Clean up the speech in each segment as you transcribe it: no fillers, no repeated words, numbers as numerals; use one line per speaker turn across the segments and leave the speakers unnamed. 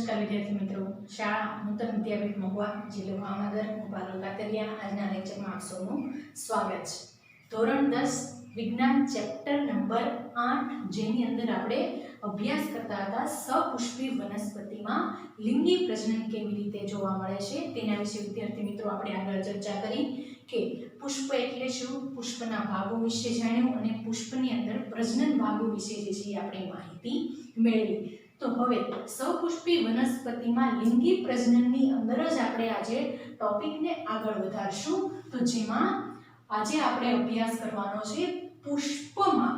નમસ્કાર વિદ્યાર્થી મિત્રો, શાળા નૂતન વિદ્યાપીઠ મહુવા, જિલ્લો ભાવનગર, પાલો કાતરિયા. આજના લેક્ચરમાં આપ સૌનું સ્વાગત છે. ધોરણ 10 વિજ્ઞાન ચેપ્ટર નંબર 8, જેની અંદર આપણે અભ્યાસ કરતા હતા સપુષ્પી વનસ્પતિમાં લિંગી પ્રજનન કેવી રીતે જોવા મળે છે તેના વિશે વિદ્યાર્થી મિત્રો આપણે આગળ ચર્ચા કરી કે પુષ્પ એટલે શું, પુષ્પના ભાગો વિશે જાણ્યું અને પુષ્પની અંદર પ્રજનન ભાગો વિશે જે છે આપણે માહિતી મેળવી. તો હવે સપુષ્પી વનસ્પતિમાં લિંગી પ્રજનનની અંદર જ આપણે આજે ટોપિકને આગળ વધારશું. તો જેમાં આજે આપણે અભ્યાસ કરવાનો છે પુષ્પમાં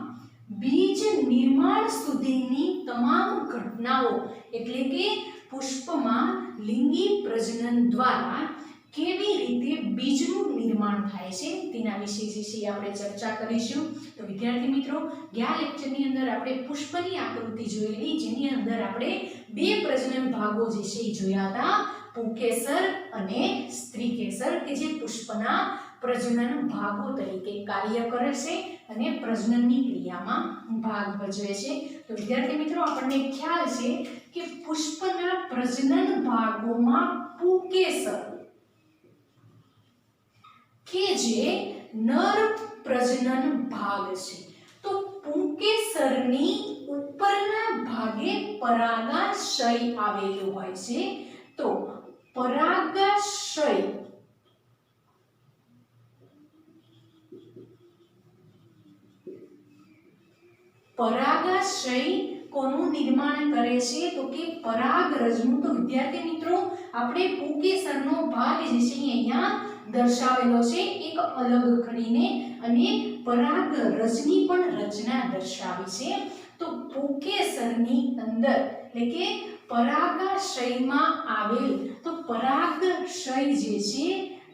બીજ નિર્માણ સુધીની તમામ ઘટનાઓ, એટલે કે પુષ્પમાં લિંગી પ્રજનન દ્વારા કેવી રીતે બીજનું નિર્માણ થાય છે તેના વિશે જે છે આપણે ચર્ચા કરીશું. તો વિદ્યાર્થી મિત્રો, ગયા લેક્ચરની અંદર આપણે પુષ્પની આકૃતિ જોયેલી, જેની અંદર આપણે બે પ્રજનન ભાગો જે છે એ જોયા હતા, પુંકેસર અને સ્ત્રીકેસર, કે જે પુષ્પના પ્રજનન ભાગો તરીકે કાર્ય કરે છે અને પ્રજનનની ક્રિયામાં ભાગ ભજવે છે. તો વિદ્યાર્થી મિત્રો, આપણને ખ્યાલ છે કે પુષ્પના પ્રજનન ભાગોમાં પુંકેસર કે જે નર પ્રજનન ભાગ છે, તો પુંકેસરની ઉપરના ભાગે પરાગાશય આવેલું હોય છે. તો પરાગાશય કોનું નિર્માણ કરે છે? તો કે પરાગરજનું. તો વિદ્યાર્થી મિત્રો, આપણે પુંકેસરનો ભાગ જે છે અહીંયા દર્શાવેલો છે એક અલગ કરીને, અને પરાગરજની પણ રચના દર્શાવી છે. તો પુંકેસરની અંદર એટલે કે પરાગાશયમાં આવેલ, તો પરાગાશય જે છે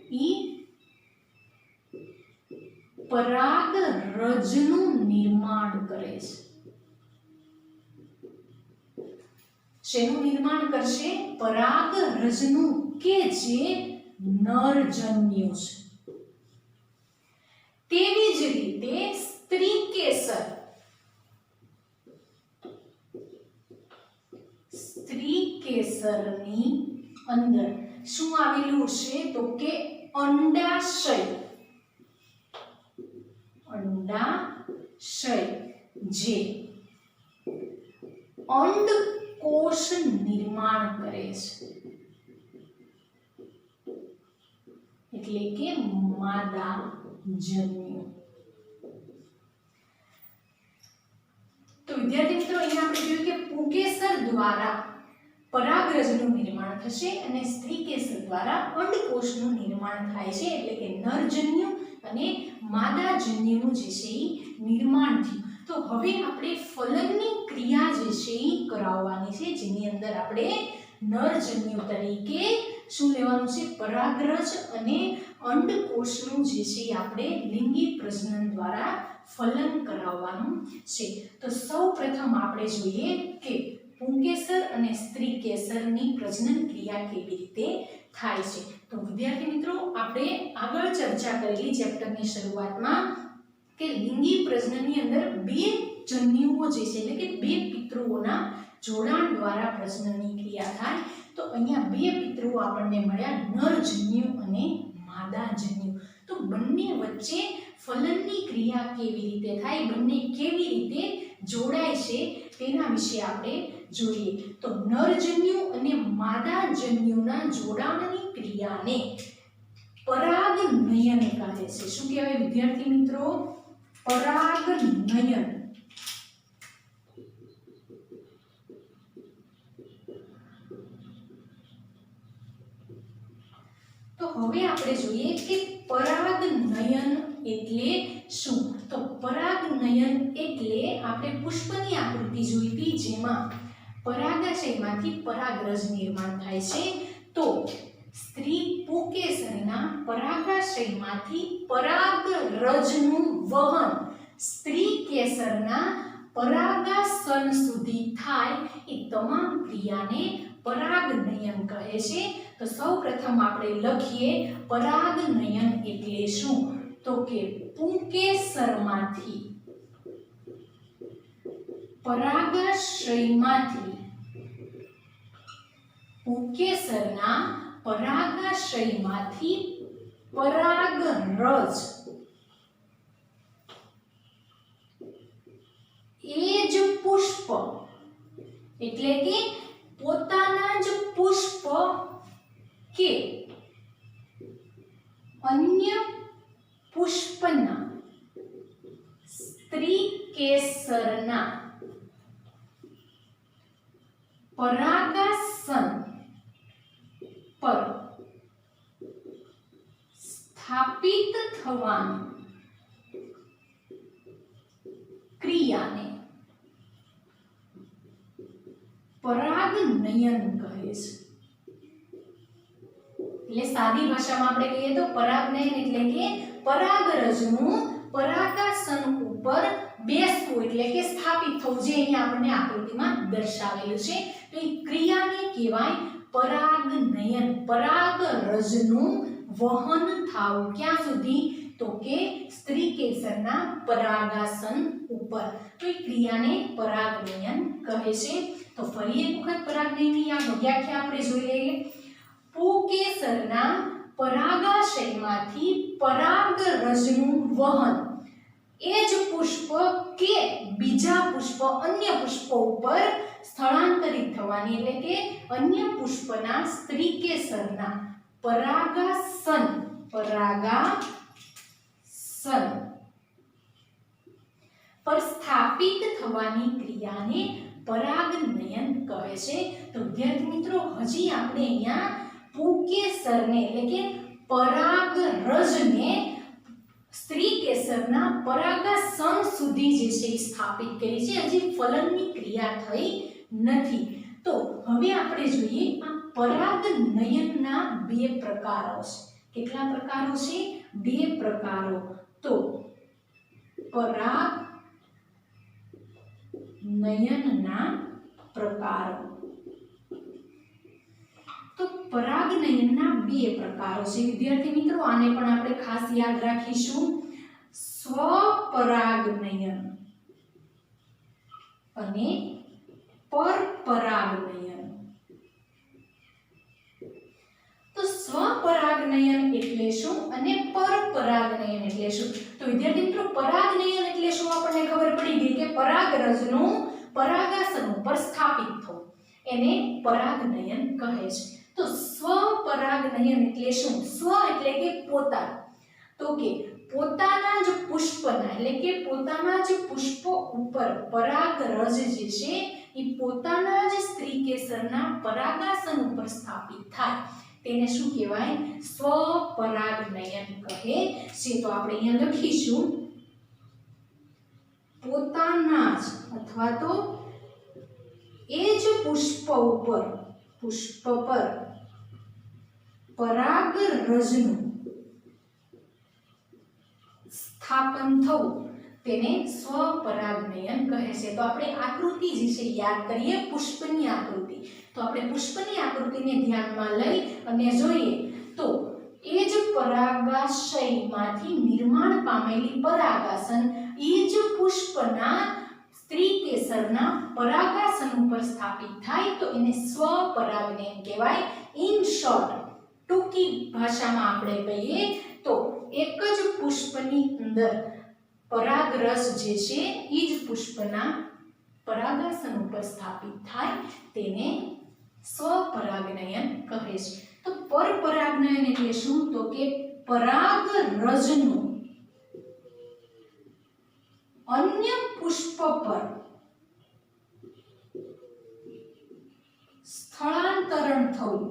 ઈ પરાગરજનું નિર્માણ કરે છે. શેનું નિર્માણ કરશે? પરાગરજનું, કે જે નરજન્યુ છે. તેવી જ રીતે સ્ત્રીકેસરની અંદર શું આવેલું છે? તો કે અંડાશય, જે અંડકોષ નિર્માણ કરે છે, એટલે કે માદાજન્યુ. તો વિદ્યાર્થી મિત્રો, અહીંયા આપણે જોયું કે પુંકેસર દ્વારા પરાગરજનું નિર્માણ થશે અને સ્ત્રીકેસર દ્વારા અંડકોષનું નિર્માણ થાય છે, એટલે કે નરજન્યુ અને માદાજન્યુનું જે છે એ નિર્માણ થયું. તો હવે આપણે ફલનની ક્રિયા જે છે એ કરાવવાની છે, જેની અંદર આપણે નરજન્યુ તરીકે શું લેવાનું છે? પરાગરજ અને અંડકોષનું જે છે આપણે લિંગી પ્રજનન દ્વારા ફલન કરાવવાનું છે. તો સૌપ્રથમ આપણે જોઈએ કે પુંકેસર અને સ્ત્રીકેસરની પ્રજનન ક્રિયા કેવી રીતે થાય છે. તો વિદ્યાર્થી મિત્રો, આપણે આગળ ચર્ચા કરેલી ચેપ્ટરની શરૂઆતમાં કે લિંગી પ્રજનનની અંદર બે જન્યુઓ જે છે, એટલે કે બે પિતૃઓના જોડાણ દ્વારા પ્રજનનની ક્રિયા થાય. તો અહીંયા બે પિતૃઓ આપણને મળ્યા, નરજન્યુ અને માદાજન્યુ. તો બંને વચ્ચે ફલનની ક્રિયા કેવી રીતે થાય, બંને કેવી રીતે જોડાય છે તેના વિશે આપણે જોઈએ. તો નરજન્યુ અને માદાજન્યુના જોડાણની ક્રિયાને પરાગનયન કહે છે. શું કહેવાય વિદ્યાર્થી મિત્રો? પરાગનયન. તો હવે આપણે જોઈએ કે પરાગનયન એટલે શું. તો પરાગનયન એટલે આપણે પુષ્પની આકૃતિ જોઈ હતી, જેમાં પરાગાશયમાંથી પરાગરજ નિર્માણ થાય છે. તો સ્ત્રી પુંકેસરના પરાગાશયમાંથી પરાગરજનું વહન સ્ત્રીકેસરના પરાગાસન સુધી થાય, એ તમામ ક્રિયાને પરાગનયન કહે છે. તો સૌપ્રથમ આપણે લખીએ પરાગનયન એટલે શું. તો કે પુંકેસરમાંથી પરાગાશયમાંથી પુંકેસરના પરાગાશયમાંથી પરાગરજ એ જ પુષ્પ એટલે કે પોતાના જ પુષ્પ કે અન્ય પુષ્પના સ્ત્રી કેસરના પરાગાસન પર સ્થાપિત થવાની ક્રિયાને પરાગનયન કહે છે. એટલે સાદી ભાષામાં આપણે કહીએ તો પરાગનયન એટલે કે પરાગરજનું પરાગાસન ઉપર બેસવું એટલે કે સ્થાપિત થવું, જે અહીંયા આપણને આકૃતિમાં દર્શાવેલું છે. તો એ ક્રિયાને કહેવાય પરાગનયન. પરાગરજનું વહન થાવું ક્યાં સુધી? તો કે સ્ત્રી કેસરના પરાગાસન ઉપર. તો એ ક્રિયાને પરાગનયન કહે છે. તો ફરી એક વખત પરાગનયનની આ વ્યાખ્યા આપણે જોઈ લઈએ. પુંકેસરના પરાગાશયમાંથી પરાગરજનું વહન એ જ પુષ્પ કે બીજા પુષ્પ અન્ય પુષ્પ ઉપર સ્થળાંતરિત થવાની એટલે કે અન્ય પુષ્પના સ્ત્રી કેસરના પરાગાસન પર સ્થાપિત થવાની ક્રિયાને પરાગનયન કહે છે. તો વિદ્યાર્થી મિત્રો, હજી આપણે અહીંયા પુંકેસરને એટલે કે પરાગરજને સ્ત્રી કેસરના પરાગાસન સુધી જે છે એ સ્થાપિત કરી છે. હજી ફલનની ક્રિયા થઈ નથી. તો હવે આપણે જોઈએ આ પરાગનયનના બે પ્રકારો છે. કેટલા પ્રકારો છે? બે પ્રકારો. તો પરાગનયનના પ્રકારો. તો પરાગનયનના બે પ્રકારો છે વિદ્યાર્થી મિત્રો. આને પણ આપણે ખાસ યાદ રાખીશું. સ્વપરાગનયન અને પરપરાગનયન. તો સ્વપરાગનયન એટલે શું અને પરપરાગનયન એટલે શું? તો વિદ્યાર્થી મિત્રો, પરાગનયન એટલે શું આપણને ખબર પડી ગઈ કે પરાગરજનું પરાગાસન ઉપર સ્થાપિત થવું, એને પરાગનયન કહે છે. તો સ્વપરાગનયન એટલે શું? સ્વ એટલે કે પોતા. તો કે પોતાના જ પુષ્પના એટલે કે પોતાના જ પુષ્પો ઉપર પરાગરજ જે છે એ પોતાના જ સ્ત્રી કેસરના પરાગાસન ઉપર સ્થાપિત થાય તેને શું કહેવાય? સ્વપરાગનયન કહે છે. તો આપણે અહીંયા લખીશું પોતાના જ અથવા તો એ જ પુષ્પ પર પરાગરજનું સ્થાપન થવું તેને સ્વપરાગનયન કહે છે. તો આપણે આકૃતિ જે છે યાદ કરીએ, પુષ્પની આકૃતિ. તો આપણે પુષ્પની આકૃતિને ધ્યાનમાં લઈ અને જોઈએ તો એ જ પરાગાશયમાંથી નિર્માણ પામેલી પરાગાસન એ જ પુષ્પના સ્ત્રી કેસરના પરાગાસન ઉપર સ્થાપિત થાય તો એને સ્વપરાગનયન કહેવાય. ઇન શોર્ટ, ટૂંકી ભાષામાં આપણે કહીએ તો એક જ પુષ્પની અંદર પરાગરસ જે છે એ જ પુષ્પના પરાગાસન ઉપર સ્થાપિત થાય તેને સ્વપરાગનયન કહે છે. તો પરપરાગનયન એટલે શું? તો કે પરાગરજનું અન્ય પુષ્પ પર સ્થળાંતરણ થવું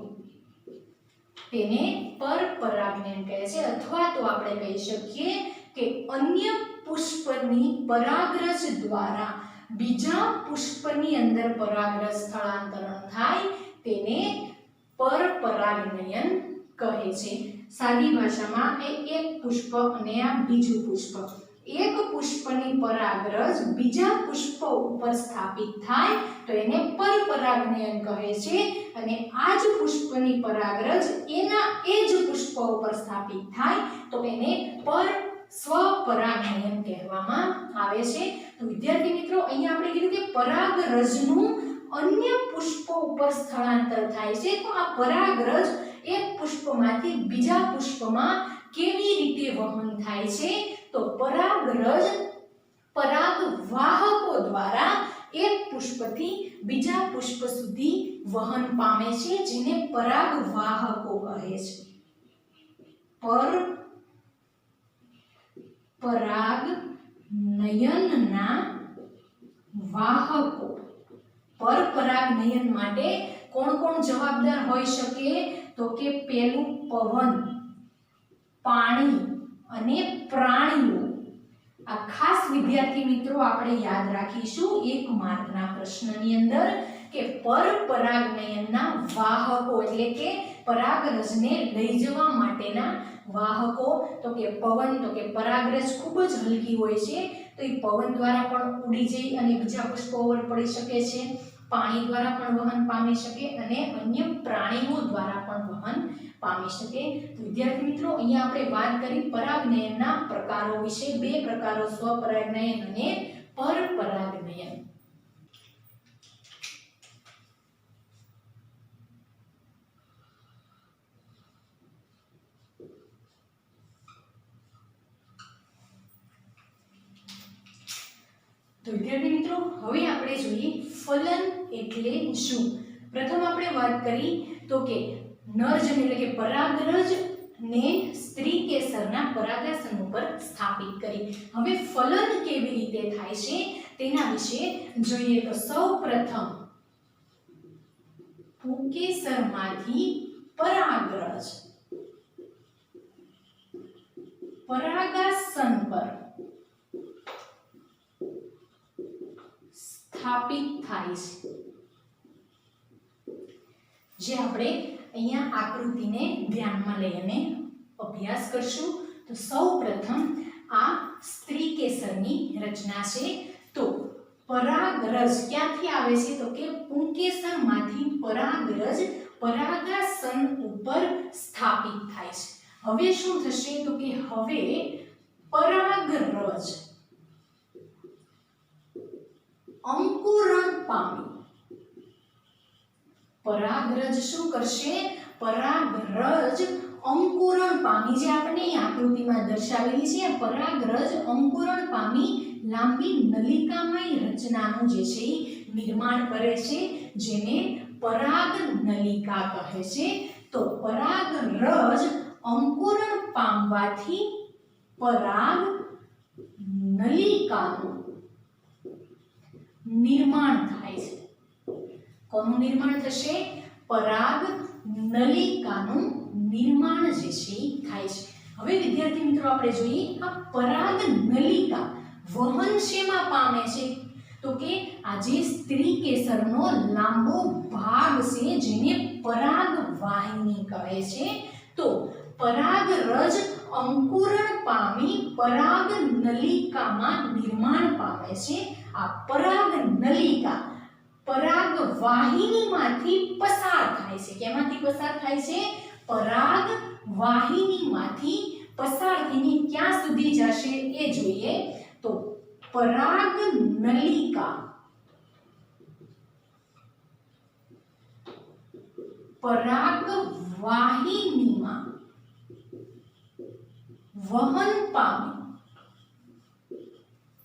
તેને પરપરાગનયન કહે છે. અથવા તો આપણે કહી શકીએ કે અન્ય પુષ્પની પરાગરજ દ્વારા બીજા પુષ્પની અંદર પરાગરજ સ્થળાંતરણ થાય તેને પરપરાગનયન કહે છે. સાદી ભાષામાં એક પુષ્પ અને આ બીજું પુષ્પ, એક પુષ્પની પરાગરજ બીજા પુષ્પ ઉપર સ્થાપિત થાય તો એને પરપરાગનયન કહે છે. અને આ જ પુષ્પની પરાગરજ એના એ જ પુષ્પ ઉપર સ્થાપિત થાય તો એને સ્વપરાગનયન કહેવામાં આવે છે. તો વિદ્યાર્થી મિત્રો, અહીંયા આપણે કીધું કે પરાગરજનું અન્ય પુષ્પો ઉપર સ્થળાંતર થાય છે। તો આ પરાગરજ એક પુષ્પમાંથી બીજા પુષ્પમાં કેવી રીતે વહન થાય છે? તો પરાગરજ પરાગવાહકો દ્વારા એક પુષ્પથી બીજા પુષ્પ સુધી વહન પામે છે, જેને પરાગવાહકો કહે છે। પરાગનયનના વાહકો। પરપરાગનયન માટે કોણ કોણ જવાબદાર હોઈ શકે? તો કે પેલું પવન, પાણી અને પ્રાણીઓ। આ ખાસ વિદ્યાર્થી મિત્રો આપણે યાદ રાખીશું 1 માર્કના પ્રશ્નની અંદર કે પરપરાગનયનના વાહકો એટલે કે પરાગરજને લઈ જવા માટેના વાહકો। તો કે પવન, તો કે પરાગરજ ખૂબ જ હલકી હોય છે, તો એ પવન દ્વારા પણ ઉડી જઈ અને બીજા પુષ્પો પર પડી શકે છે, પાણી દ્વારા પણ વહન પામી શકે અને અન્ય પ્રાણીઓ દ્વારા પણ વહન પામી શકે। તો વિદ્યાર્થી મિત્રો અહીંયા આપણે વાત કરી પરાગનયનના પ્રકારો વિશે। 2 પ્રકારો, સ્વપરાગનયન અને પરપરાગનયન। તો વિદ્યાર્થી મિત્રો હવે આપણે જોઈએ ફલન એટલે શું। પ્રથમ આપણે વાત કરી તો કે નરજન્યુ એટલે કે પરાગરજ ને સ્ત્રી કેસરના પરાગાસન ઉપર સ્થાપિત કરી। હવે ફલન કેવી રીતે થાય છે તેના વિશે જોઈએ। તો સૌપ્રથમ પુંકેસરમાંથી પરાગરજ પરાગાસન પર સ્થાપિત થાય છે, જે આપણે અહીંયા આકૃતિને ધ્યાનમાં લઈ અને અભ્યાસ કરશું। તો સૌપ્રથમ આ સ્ત્રી કેસરની રચના છે। તો પરાગરજ ક્યાંથી આવે છે? તો કે પુંકેસરમાંથી પરાગરજ પરાગાસન ઉપર સ્થાપિત થાય છે। હવે શું થશે? તો કે હવે પરાગરજ અંકુરણ પામી। પરાગરજ શું કરશે? પરાગરજ અંકુરણ પામી, જે આપણે અહીં આકૃતિમાં દર્શાવેલી છે। પરાગરજ અંકુરણ પામી લાંબી નલિકામય રચનાનું જે છે નિર્માણ કરે છે, જેને પરાગનલિકા કહે છે। તો પરાગરજ અંકુરણ પામવાથી પરાગનલિકાનું નિર્માણ થાય છે। કોનું નિર્માણ થશે? પરાગનલિકાનું નિર્માણ જે છે થાય છે। હવે વિદ્યાર્થી મિત્રો આપણે જોઈએ આ પરાગનલિકા વહન શેમાં પામે છે? તો કે આ જે સ્ત્રી કેસરનો લાંબો ભાગ છે, જેને પરાગવાહિની કહે છે। તો પરાગરજ અંકુરણ પામી પરાગનલિકામાં નિર્માણ પામે છે। આ પરાગનલિકા પરાગવાહિનીમાંથી પસાર થાય છે। કેમાંથી પસાર થાય છે? પરાગવાહિનીમાંથી પસાર થઈને ક્યાં સુધી જશે એ જોઈએ। તો પરાગનલિકા પરાગવાહિનીમાં વહન પામી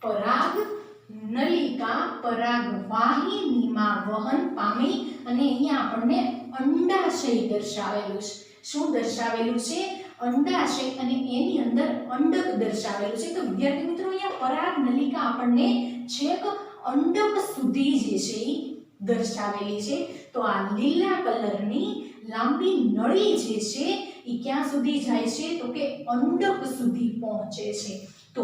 પરાગનલિકા પરાગવાહિનીમાં વહન પામી અને અહીંયા આપણને અંડાશય દર્શાવેલું છે। શું દર્શાવેલું છે? અંડાશય, અને એની અંદર અંડક દર્શાવેલું છે। તો વિદ્યાર્થી મિત્રો અહીંયા પરાગનલિકા આપણને છેક અંડક સુધી જે છે એ દર્શાવેલી છે। તો આ લીલા કલરની લાંબી નળી જે છે એ ક્યાં સુધી જાય છે? તો કે અંડક સુધી પહોંચે છે। તો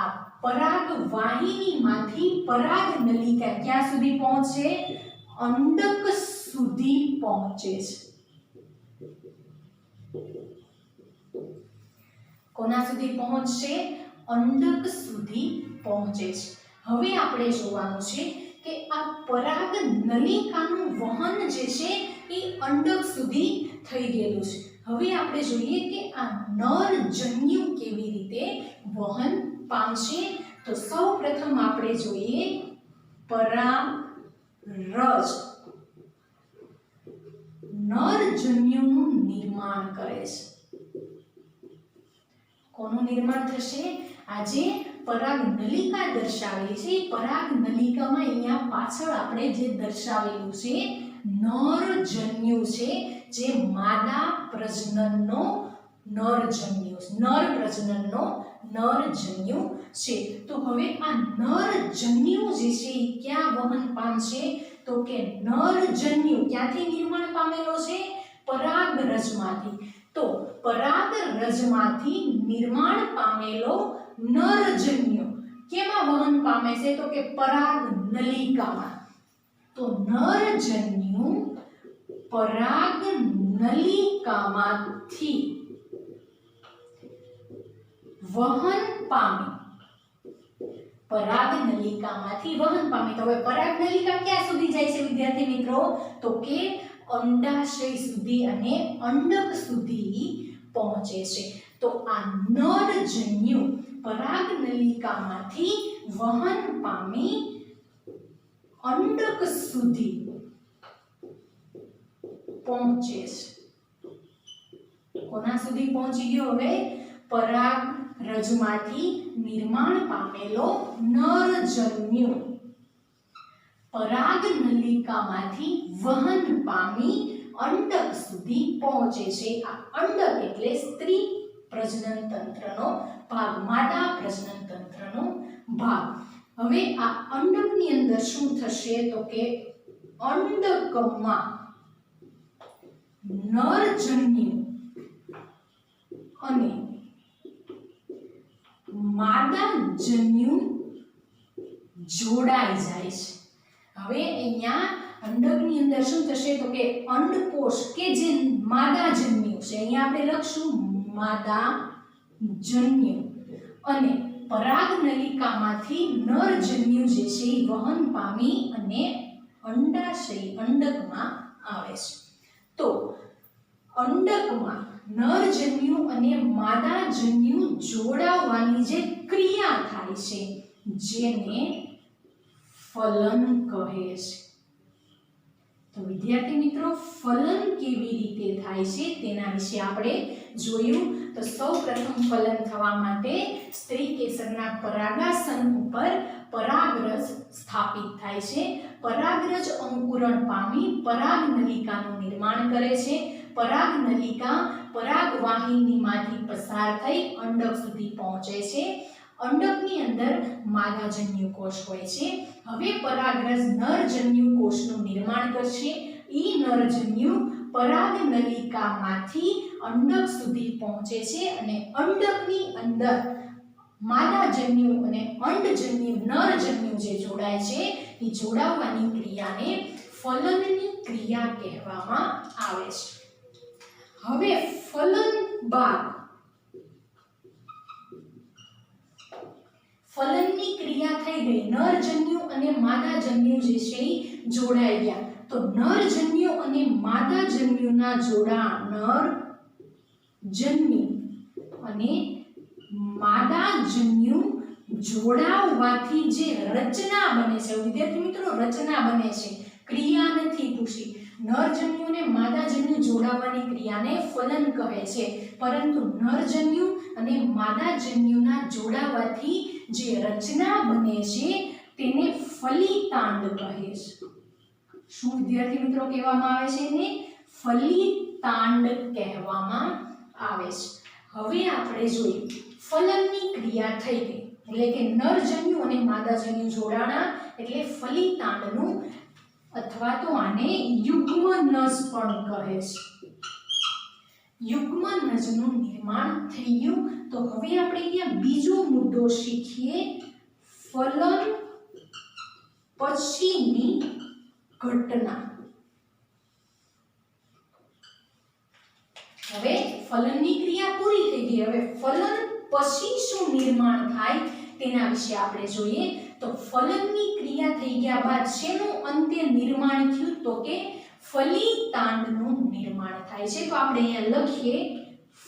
આ પરાગવાહિનીમાંથી પરાગનલિકા ક્યાં સુધી પહોંચે? અંડક સુધી પહોંચે છે। કોના સુધી પહોંચશે? અંડક સુધી પહોંચે છે। હવે આપણે જોવાનું છે કે આ પરાગનલિકાનું વહન જે છે એ અંડક સુધી થઈ ગયેલું છે। હવે આપણે જોઈએ કે આ નરજન્યુ કેવી રીતે વહન પામશે। તો સૌપ્રથમ આપણે જોઈએ પરાગરજ રજ નરજન્યુનું નિર્માણ કરે છે. કોનું નિર્માણ થશે? આજે પરાગ નલિકા દર્શાવેલી છે. પરાગ નલિકામાં અહીંયા પાછળ આપણે જે દર્શાવેલું છે નરજન્યુ છે, જે માદા પ્રજનનનો નરજન્યુ છે. તો હવે આ નરજન્યુ જે છે એ ક્યાં વહન પામશે? તો કે નરજન્યુ ક્યાંથી નિર્માણ પામેલો છે? પરાગરજમાંથી. તો પરાગરજમાંથી નિર્માણ પામેલો નરજન્યુ કેમાં વહન પામે છે? તો કે પરાગ નલિકામાં. તો નરજન્યુ પરાગ નલિકામાંથી વહન પામે. પરાગ નલિકામાંથી વહન પામે. તો હવે પરાગ નલિકા ક્યાં સુધી જાય છે વિદ્યાર્થી મિત્રો? તો કે અંડાશય સુધી અને અંડક સુધી પહોંચે છે. તો આ નરજન્યુ પરાગ નલિકામાંથી વહન પામી અંડક સુધી પહોંચે છે. કોના સુધી પહોંચી ગયો? હવે પરાગ રજમાંથી નિર્માણ પામેલો નરજન્યુ પરાગ નલિકામાંથી વહન પામી અંડક સુધી પહોંચે છે. આ અંડક એટલે સ્ત્રી પ્રજનન તંત્રનો ભાગ, માદા પ્રજનન તંત્રનો ભાગ. હવે આ અંડકની અંદર શું થશે? તો કે અંડકમાં નરજન્યુ અને માદાજન્યુ જોડાઈ જાય છે. હવે અહીંયા અંડકની અંદર શું થશે? તો કે અંડકોષ કે જે માદાજન્યુ છે, અહીંયા આપણે લખશું માદાજન્યુ, અને પરાગ નલિકામાંથી નરજન્યુ જે છે એ વહન પામી અને અંડાશય અંડકમાં આવે છે. તો અંડકમાં નરજન્યુ અને માદાજન્યુ જોડાવાની જે ક્રિયા થાય છે જેને ફલન કહે છે. તો વિદ્યાર્થી મિત્રો, ફલન કેવી રીતે થાય છે તેના વિશે આપણે જોયું. તો સૌપ્રથમ ફલન થવા માટે સ્ત્રી કેસરના પરાગાસન ઉપર પરાગરજ સ્થાપિત થાય છે. પરાગરજ અંકુરણ પામી પરાગ નલિકાનું નિર્માણ કરે છે. પરાગ નલિકા પરાગવાહિનીમાંથી પસાર થઈ અંડક સુધી પહોંચે છે. અંડકની અંદર માદાજન્યુ કોષ હોય છે. હવે પરાગરજ નરજન્યુ કોષનું નિર્માણ કરશે. ઈ નરજન્યુ પરાગ નલિકામાંથી અંડક સુધી પહોંચે છે અને અંડકની અંદર માદાજન્યુ અને અંડજન્યુ નરજન્યુ જે જોડાય છે એ જોડાવાની ક્રિયાને ફલનની ક્રિયા કહેવામાં આવે છે. હવે ફલન બાદ ફલનની ક્રિયા થઈ ગઈ, નરજન્યુ અને માદાજન્યુ જે છે એ જોડાઈ ગયા. તો નરજન્યુ અને માદાજન્યુના જોડાણ, નરજન્યુ અને માદાજન્યુ જોડાવવાથી જે રચના બને છે, વિદ્યાર્થી મિત્રો રચના બને છે, ક્રિયા નથી પૂછી. નરજન્યુ અને માદાજન્યુ જોડાવાની ક્રિયાને ફલન કહે છે, પરંતુ નરજન્યુ અને માદાજન્યુના જોડાવાથી જે રચના બને છે તેને ફલિતાંડ કહે છે. શું વિદ્યાર્થી મિત્રો કહેવામાં આવે છે? એને ફલિતાંડ કહેવામાં આવે છે. હવે આપણે જોઈએ ફલનની ક્રિયા થઈ ગઈ એટલે કે નરજન્યુ અને માદાજન્યુ જોડાણા એટલે ફલિતાંડનું અથવા તો આને યુગ્મનજ પણ કહે છે. યુગ્મનજનું નિર્માણ થઈ ગયું. તો હવે આપણે અહીંયા બીજો મુદ્દો શીખીએ, ફલન પછીની ઘટના. હવે ફલનની ક્રિયા પૂરી થઈ ગઈ. હવે ફલન પછી શું નિર્માણ થાય તેના વિશે આપણે જોઈએ. તો ફલનની ક્રિયા થઈ ગયા બાદ શેનું અંતે નિર્માણ થયું? તો કે ફલિતાંડનું નિર્માણ થાય છે. તો આપણે અહીંયા લખીએ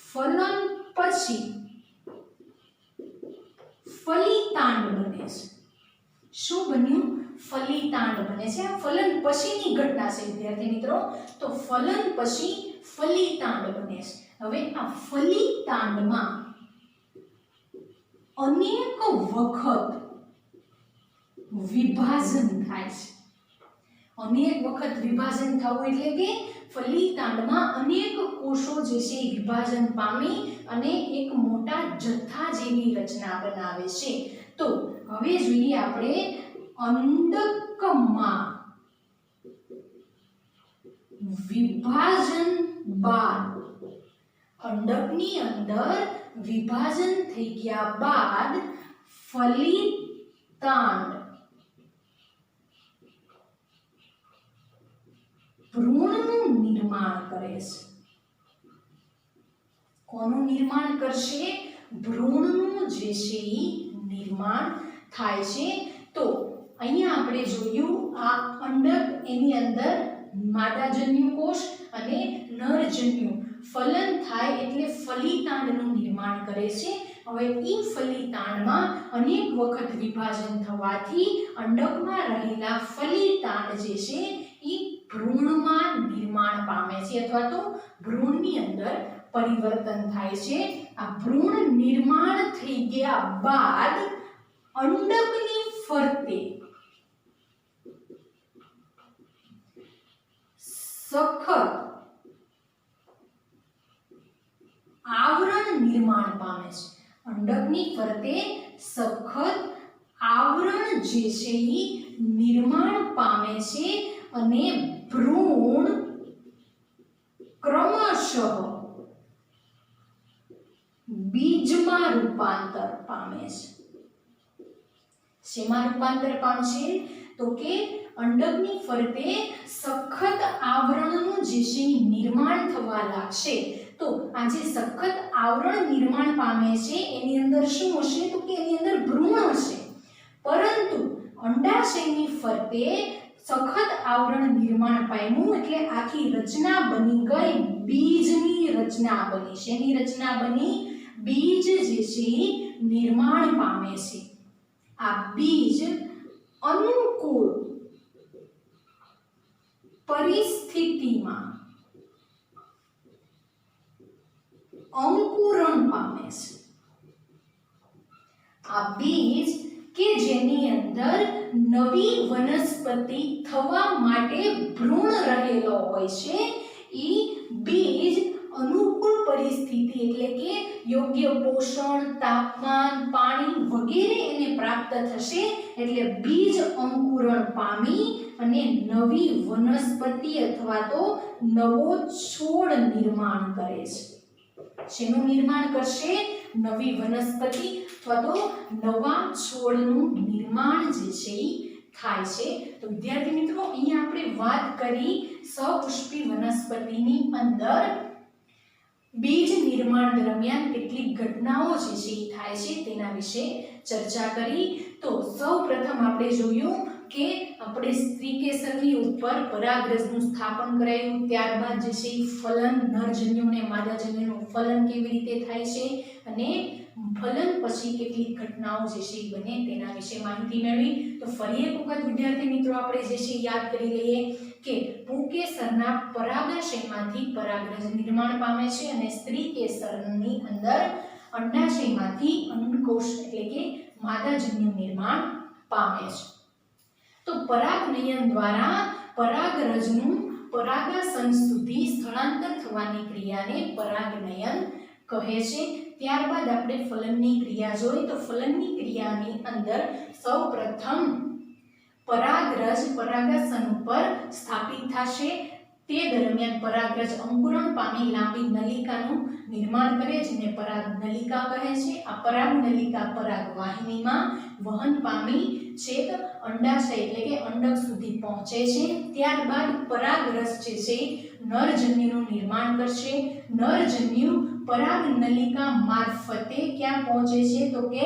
ફલન પછી ફલિતાંડ બને છે. શું બન્યું? ફલિતાંડ બને છે. આ ફલન પછીની ઘટના છે વિદ્યાર્થી મિત્રો. તો ફલન પછી ફલિતાંડ બને છે. હવે આ ફલિતાંડમાં અનેક વખત વિભાજન થાય છે. અનેક વખત વિભાજન થવું એટલે કે ફલિતાંડમાં અનેક કોષો જે છે વિભાજન પામી અને એક મોટા જથ્થા જેવી રચના બનાવે છે. તો હવે જોઈએ આપણે અંડકમાં વિભાજન બાદ, અંડકની અંદર વિભાજન થઈ ગયા બાદ ફલિતાંડ ભ્રૂણનું નિર્માણ કરે છે. કોનું નિર્માણ કરશે? ભ્રૂણનું જે છે એ નિર્માણ થાય છે. તો અહીંયા આપણે જોયું આ અંડક, એની અંદર માદાજન્યુ કોષ અને નરજન્યુ ફલન થાય એટલે ફલિતાંડનું નિર્માણ કરે છે. હવે એ ફલિતાંડમાં અનેક વખત વિભાજન થવાથી અંડકમાં રહેલા ફલિતાંડ જે છે એ ભ્રૂણમાં નિર્માણ પામે છે અથવા તો ભ્રૂણની અંદર પરિવર્તન થાય છે. આ ભ્રૂણ નિર્માણ થઈ ગયા બાદ અંડકની ફરતે સખત આવરણ નિર્માણ પામે છે. અંડકની ફરતે સખત આવરણ જે છે એ નિર્માણ પામે છે અને ભ્રૂણ ક્રમશઃ બીજમાં રૂપાંતર પામે છે. શેમાં રૂપાંતર પામશે? તો કે અંડકની ફરતે સખત આવરણનું જે છે નિર્માણ થવા લાગશે. તો આ જે સખત આવરણ નિર્માણ પામે છે એની અંદર શું હશે? તો કે એની અંદર ભ્રૂણ હશે. પરંતુ અંડાશયની ફરતે સખત આવરણ નિર્માણ પામ્યું એટલે આખી રચના બની ગઈ બીજની રચના બની. શેની રચના બની? બીજ જે છે નિર્માણ પામે છે. આ બીજ અનુકૂળ પરિસ્થિતિમાં અંકુરણ પામે છે. આ બીજ કે જેની અંદર નવી વનસ્પતિ થવા માટે ભ્રૂણ રહેલો હોય છે, એ બીજ અનુકૂળ પરિસ્થિતિ એટલે કે યોગ્ય પોષણ, તાપમાન, પાણી વગેરે એને પ્રાપ્ત થશે એટલે બીજ અંકુરણ પામી અને નવી વનસ્પતિ અથવા તો નવો છોડ નિર્માણ કરે છે. શેનું નિર્માણ કરશે? નવી વનસ્પતિ અથવા તો નવા છોડનું નિર્માણ જે છે એ થાય છે. તો વિદ્યાર્થી મિત્રો, અહીંયા આપણે વાત કરી સપુષ્પી વનસ્પતિની અંદર બીજ નિર્માણ દરમિયાન કેટલીક ઘટનાઓ જે છે એ થાય છે તેના વિશે ચર્ચા કરી. તો સૌપ્રથમ આપણે જોયું કે આપણે સ્ત્રીકેસરની ઉપર પરાગરજનું સ્થાપન કરાયું, ત્યારબાદ જે છે ફલન, નરજન્યુ અને માદાજન્યુનું ફલન કેવી રીતે થાય છે અને ફલન પછી કેટલીક ઘટનાઓ જે છે બને તેના વિશે માહિતી મેળવી. તો ફરી એક વખત વિદ્યાર્થી મિત્રો આપણે જે છે યાદ કરી લઈએ કે પુંકેસરના પરાગાશયમાંથી પરાગરજ નિર્માણ પામે છે અને સ્ત્રીકેસરની અંદર અંડાશયમાંથી અંડકોષ એટલે કે માદાજન્યુ નિર્માણ પામે છે. તો પરાગનયન દ્વારા પરાગરજનું પરાગાસન સુધી સ્થળાંતર થવાની ક્રિયાને પરાગનયન કહે છે. ત્યારબાદ આપણે ફલનની ક્રિયા જોઈ. તો ફલનની ક્રિયાની અંદર સૌપ્રથમ પરાગરજ પરાગાસન ઉપર સ્થાપિત થશે. તે દરમિયાન પરાગરજ અંકુરણ પામી લાંબી નલિકાનું નિર્માણ કરે જેને પરાગ નલિકા કહે છે. આ પરાગ નલિકા પરાગવાહિનીમાં વહન પામી છેક અંડાશય એટલે કે અંડક સુધી પહોંચે છે. ત્યારબાદ પરાગરજ જે છે નરજન્યુનું નિર્માણ કરશે. નરજન્યુ પરાગ નલિકા મારફતે ક્યાં પહોંચે છે? તો કે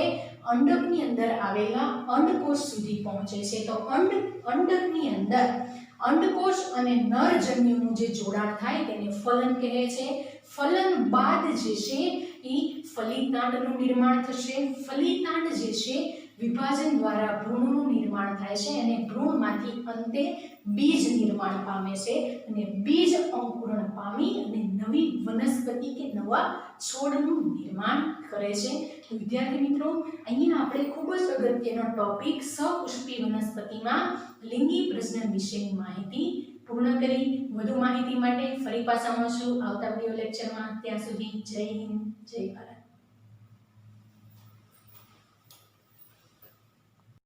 અંડકની અંદર આવેલા અંડકોષ સુધી પહોંચે છે. તો અંડકની અંદર અંડકોષ અને નરજન્યુનું જે જોડાણ થાય તેને ફલન કહે છે. ફલન બાદ જે છે એ ફલિતાંડનું નિર્માણ થશે. ફલિતાંડ જે છે વિભાજન દ્વારા ભ્રૂણનું નિર્માણ થાય છે અને ભ્રૂણમાંથી અંતે બીજ નિર્માણ પામે છે અને બીજ અંકુરણ પામી અને નવી વનસ્પતિ કે નવા છોડનું નિર્માણ કરે છે. વિદ્યાર્થી મિત્રો, અહીંયા આપણે ખૂબ જ અગત્યનો ટોપિક સપુષ્પી વનસ્પતિમાં લિંગી પ્રજનન વિશેની માહિતી પૂર્ણ કરી. વધુ માહિતી માટે ફરી પાછા મળશું આવતા વિડિયો લેક્ચરમાં. ત્યાં સુધી જય હિન્દ, જય ભારત.